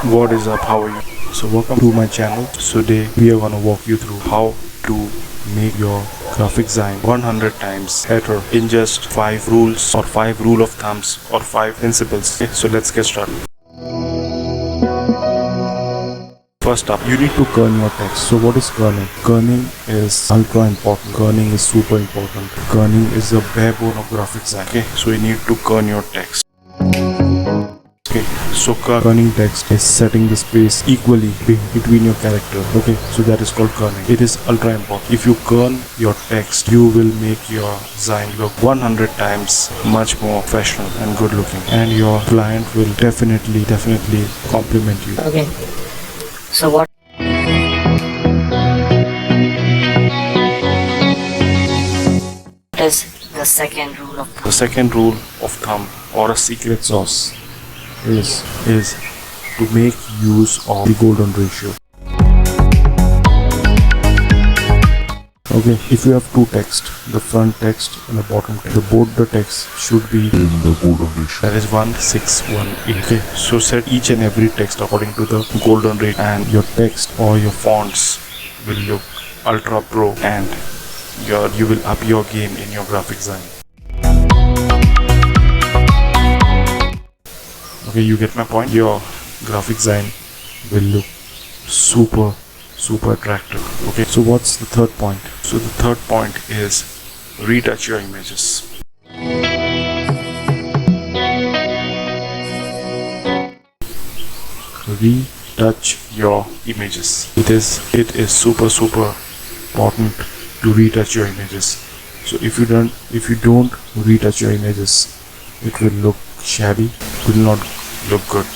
What is up? How are you? So welcome to my channel. Today we are gonna walk you through how to make your graphic design 100 times better in just 5 rules or 5 rule of thumbs or 5 principles. Okay, so let's get started. First up, you need to kern your text. So what is kerning? Kerning is ultra important. Kerning is super important. Kerning is the barebone of graphic design. Okay, so you need to kern your text. Okay, so kerning text is setting the space equally between your character. Okay, so that is called kerning. It is ultra important. If you kern your text, you will make your design look 100 times much more professional and good looking, and your client will definitely compliment you. Okay, so what is the second rule of thumb? The second rule of thumb or a secret sauce is to make use of the golden ratio. Okay, if you have two text, the front text and the bottom text, both the text should be in the golden ratio. That is 1:6:1:8. Okay, so set each and every text according to the golden ratio, and your text or your fonts will look ultra pro, and you will up your game in your graphic design. Okay, you get my point? Your graphic design will look super attractive. Okay, so what's the third point? So the third point is retouch your images. Retouch your images. It is super important to retouch your images. So if you don't retouch your images, it will look shabby, it will not look good.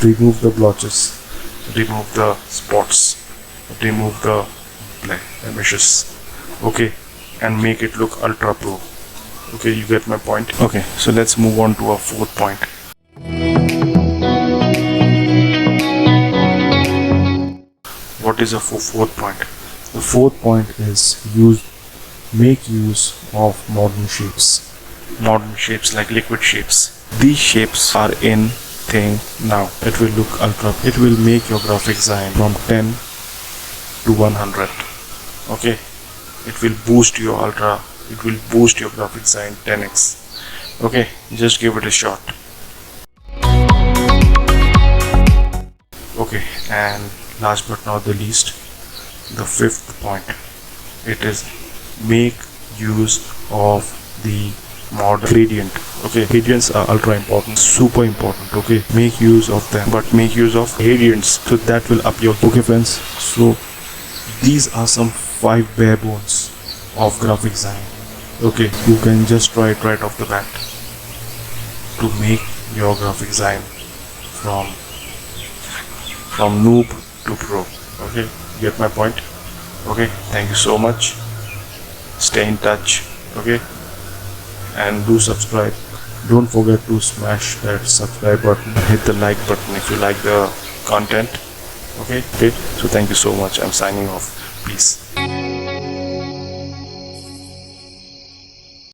Remove the blotches, remove the spots, remove the blemishes, okay, and make it look ultra pro. Okay, you get my point? Okay, so let's move on to our fourth point. What is the fourth point? The fourth point is make use of modern shapes. Modern shapes like liquid shapes. These shapes are in thing now. It will look ultra. It will make your graphic design from 10 to 100. Okay, it will boost your graphic design 10x. Okay, just give it a shot. Okay, and last but not the least, the fifth point, it is make use of the modern gradient. Okay, gradients are ultra important, super important. Okay, make use of them, but make use of gradients, so that will up your. Okay friends, so these are some 5 bare bones of graphic design. Okay, you can just try it right off the bat to make your graphic design from noob to pro. Okay, get my point? Okay, thank you so much. Stay in touch. Okay, and do subscribe. Don't forget to smash that subscribe button, hit the like button if you like the content. Okay, so thank you so much. I'm signing off. Peace.